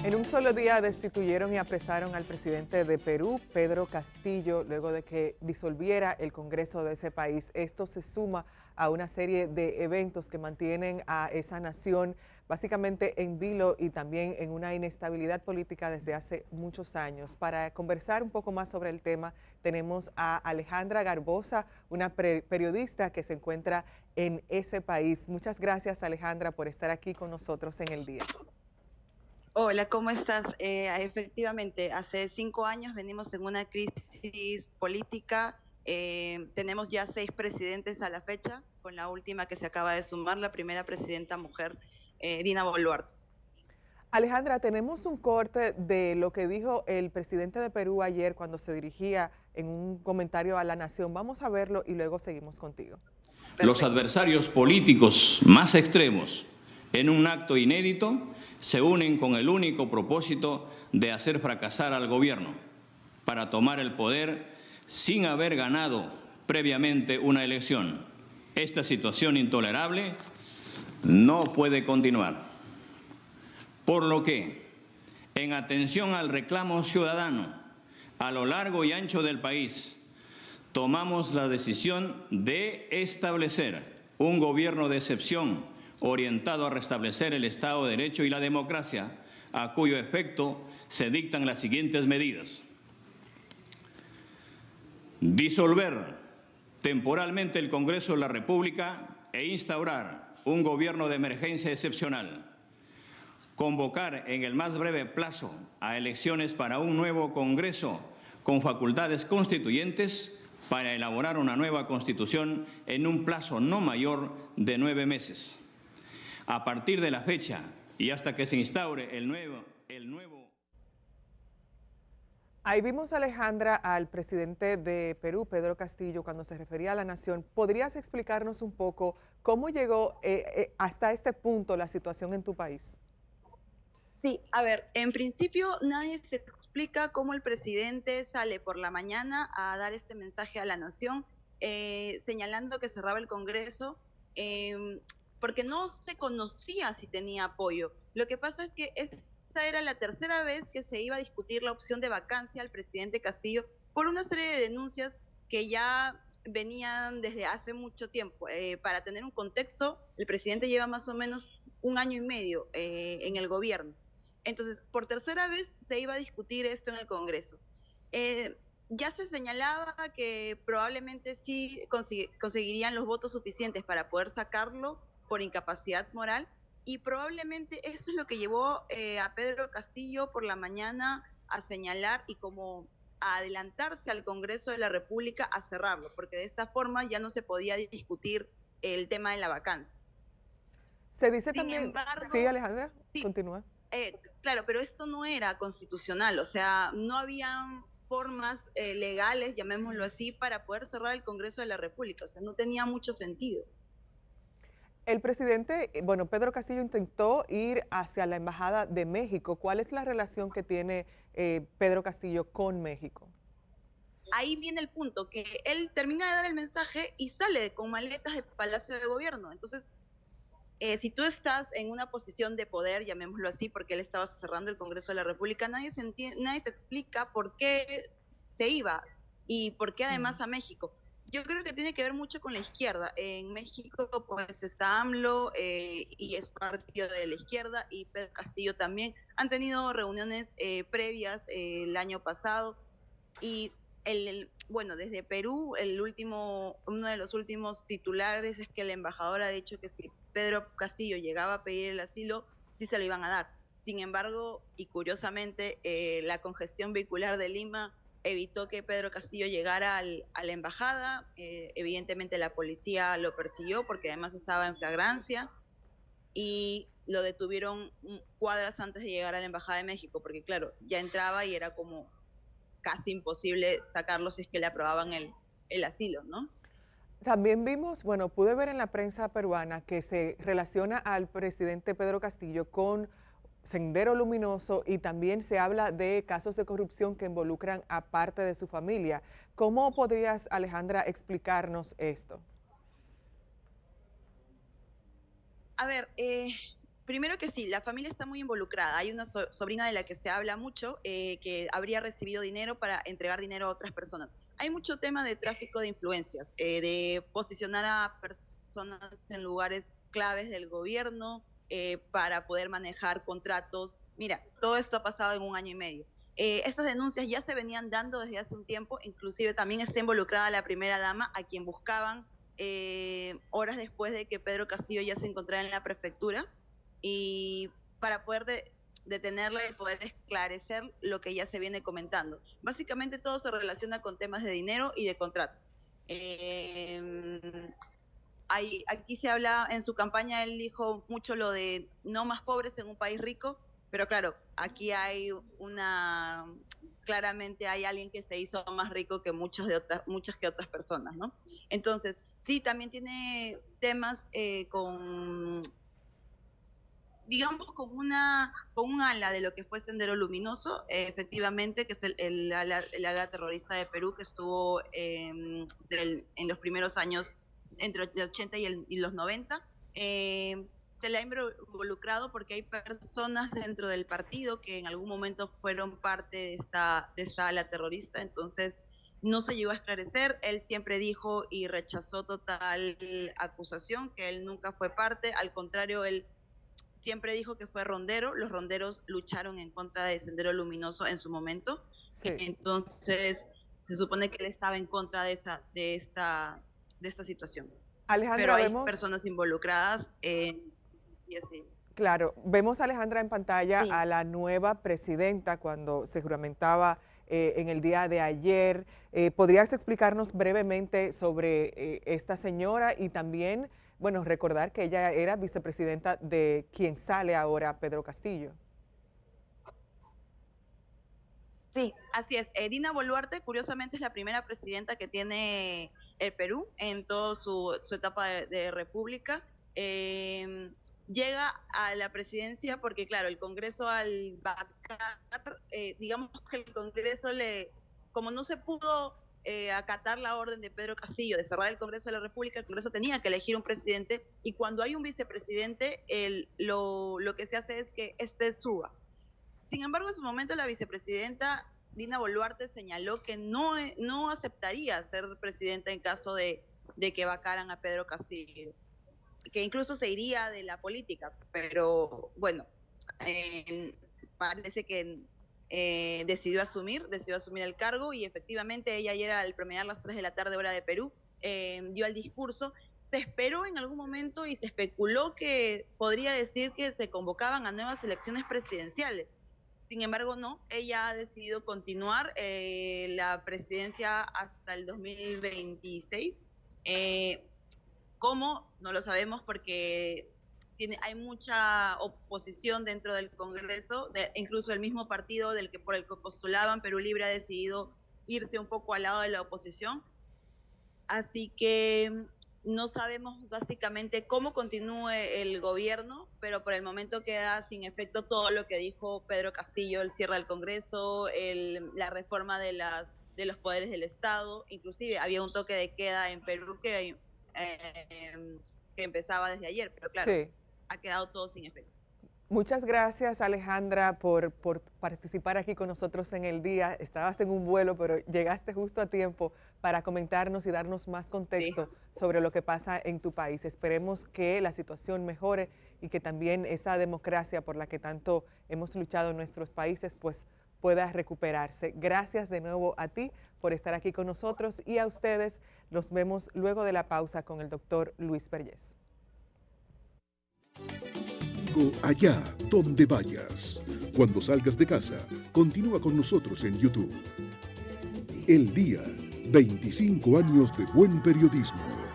En un solo día destituyeron y apresaron al presidente de Perú, Pedro Castillo, luego de que disolviera el Congreso de ese país. Esto se suma a una serie de eventos que mantienen a esa nación básicamente en vilo y también en una inestabilidad política desde hace muchos años. Para conversar un poco más sobre el tema, tenemos a Alejandra Garbosa, una periodista que se encuentra en ese país. Muchas gracias, Alejandra, por estar aquí con nosotros en el día. Hola, ¿cómo estás? Efectivamente, hace 5 años venimos en una crisis política. Tenemos ya 6 presidentes a la fecha, con la última que se acaba de sumar, la primera presidenta mujer, Dina Boluarte. Alejandra, tenemos un corte de lo que dijo el presidente de Perú ayer cuando se dirigía en un comentario a la nación. Vamos a verlo y luego seguimos contigo. Perfecto. Los adversarios políticos más extremos, en un acto inédito, se unen con el único propósito de hacer fracasar al gobierno para tomar el poder sin haber ganado previamente una elección. Esta situación intolerable no puede continuar. Por lo que, en atención al reclamo ciudadano a lo largo y ancho del país, tomamos la decisión de establecer un gobierno de excepción orientado a restablecer el Estado de Derecho y la democracia, a cuyo efecto se dictan las siguientes medidas. Disolver temporalmente el Congreso de la República e instaurar un gobierno de emergencia excepcional. Convocar en el más breve plazo a elecciones para un nuevo Congreso con facultades constituyentes para elaborar una nueva Constitución en un plazo no mayor de 9 meses. A partir de la fecha y hasta que se instaure el nuevo... Ahí vimos, Alejandra, al presidente de Perú, Pedro Castillo, cuando se refería a la nación. ¿Podrías explicarnos un poco cómo llegó hasta este punto la situación en tu país? Sí, a ver, en principio nadie se explica cómo el presidente sale por la mañana a dar este mensaje a la nación, señalando que cerraba el Congreso, porque no se conocía si tenía apoyo. Lo que pasa es que esta era la tercera vez que se iba a discutir la opción de vacancia al presidente Castillo por una serie de denuncias que ya venían desde hace mucho tiempo. Para tener un contexto, el presidente lleva más o menos 1 año y medio en el gobierno. Entonces, por tercera vez se iba a discutir esto en el Congreso. Ya se señalaba que probablemente sí conseguirían los votos suficientes para poder sacarlo por incapacidad moral, y probablemente eso es lo que llevó a Pedro Castillo por la mañana a señalar y como a adelantarse al Congreso de la República a cerrarlo, porque de esta forma ya no se podía discutir el tema de la vacancia. Se dice Sin también, embargo, sí, Alejandra, sí, continúa. claro, pero esto no era constitucional, o sea, no habían formas legales, llamémoslo así, para poder cerrar el Congreso de la República, o sea, no tenía mucho sentido. El presidente, bueno, Pedro Castillo intentó ir hacia la Embajada de México. ¿Cuál es la relación que tiene Pedro Castillo con México? Ahí viene el punto, que él termina de dar el mensaje y sale con maletas de Palacio de Gobierno. Entonces, si tú estás en una posición de poder, llamémoslo así, porque él estaba cerrando el Congreso de la República, nadie se explica por qué se iba y por qué además a México. Yo creo que tiene que ver mucho con la izquierda. En México pues está AMLO y es partido de la izquierda, y Pedro Castillo también. Han tenido reuniones previas el año pasado, y bueno, desde Perú, uno de los últimos titulares es que el embajador ha dicho que si Pedro Castillo llegaba a pedir el asilo, sí se lo iban a dar. Sin embargo, y curiosamente, la congestión vehicular de Lima evitó que Pedro Castillo llegara a la embajada. Evidentemente la policía lo persiguió porque además estaba en flagrancia, y lo detuvieron cuadras antes de llegar a la Embajada de México, porque claro, ya entraba y era como casi imposible sacarlo si es que le aprobaban el asilo, ¿no? También vimos, bueno, pude ver en la prensa peruana que se relaciona al presidente Pedro Castillo con Sendero Luminoso y también se habla de casos de corrupción que involucran a parte de su familia. ¿Cómo podrías, Alejandra, explicarnos esto? A ver, Primero que sí, la familia está muy involucrada. Hay una sobrina de la que se habla mucho que habría recibido dinero para entregar dinero a otras personas. Hay mucho tema de tráfico de influencias, de posicionar a personas en lugares claves del gobierno para poder manejar contratos. Mira, todo esto ha pasado en 1 año y medio. Estas denuncias ya se venían dando desde hace un tiempo, inclusive también está involucrada la primera dama, a quien buscaban horas después de que Pedro Castillo ya se encontrara en la prefectura, y para poder detenerla y poder esclarecer lo que ya se viene comentando. Básicamente todo se relaciona con temas de dinero y de contrato. Aquí se habla, en su campaña él dijo mucho lo de no más pobres en un país rico, pero claro, aquí hay claramente hay alguien que se hizo más rico que muchas que otras personas, ¿no? Entonces, sí, también tiene temas digamos, con un ala de lo que fue Sendero Luminoso, efectivamente, que es el ala terrorista de Perú, que estuvo en los primeros años, entre el 80 y los 90. Se le ha involucrado porque hay personas dentro del partido que en algún momento fueron parte de esta ala terrorista, entonces no se llegó a esclarecer. Él siempre dijo y rechazó total acusación, que él nunca fue parte, al contrario, él siempre dijo que fue rondero. Los ronderos lucharon en contra de Sendero Luminoso en su momento. Sí. Entonces, se supone que él estaba en contra de esta situación. Alejandra, pero hay personas involucradas y así. Claro, vemos a Alejandra en pantalla, sí, a la nueva presidenta cuando se juramentaba en el día de ayer. ¿Podrías explicarnos brevemente sobre esta señora y también, bueno, recordar que ella era vicepresidenta de quien sale ahora, Pedro Castillo? Sí, así es. Dina Boluarte, curiosamente, es la primera presidenta que tiene el Perú en toda su etapa de república. Llega a la presidencia porque, claro, el Congreso al vacar, digamos que el Congreso como no se pudo acatar la orden de Pedro Castillo de cerrar el Congreso de la República, el Congreso tenía que elegir un presidente, y cuando hay un vicepresidente, lo que se hace es que suba. Sin embargo, en su momento la vicepresidenta Dina Boluarte señaló que no aceptaría ser presidenta en caso de que vacaran a Pedro Castillo, que incluso se iría de la política, pero bueno, parece que decidió asumir el cargo, y efectivamente ella ayer, al promediar las 3 de la tarde hora de Perú, dio el discurso. Se esperó en algún momento y se especuló que podría decir que se convocaban a nuevas elecciones presidenciales. Sin embargo, no, ella ha decidido continuar la presidencia hasta el 2026. ¿Cómo? No lo sabemos, porque hay mucha oposición dentro del Congreso, incluso el mismo partido por el que postulaban, Perú Libre, ha decidido irse un poco al lado de la oposición. Así que no sabemos básicamente cómo continúe el gobierno, pero por el momento queda sin efecto todo lo que dijo Pedro Castillo: el cierre del Congreso, la reforma de los poderes del Estado. Inclusive había un toque de queda en Perú que empezaba desde ayer, pero claro, sí, ha quedado todo sin efecto. Muchas gracias, Alejandra, por participar aquí con nosotros en el día. Estabas en un vuelo, pero llegaste justo a tiempo para comentarnos y darnos más contexto, sí, sobre lo que pasa en tu país. Esperemos que la situación mejore y que también esa democracia por la que tanto hemos luchado en nuestros países pues pueda recuperarse. Gracias de nuevo a ti por estar aquí con nosotros, y a ustedes. Nos vemos luego de la pausa con el doctor Luis Vergés. Allá donde vayas, cuando salgas de casa, continúa con nosotros en YouTube. El Día, 25 años de buen periodismo.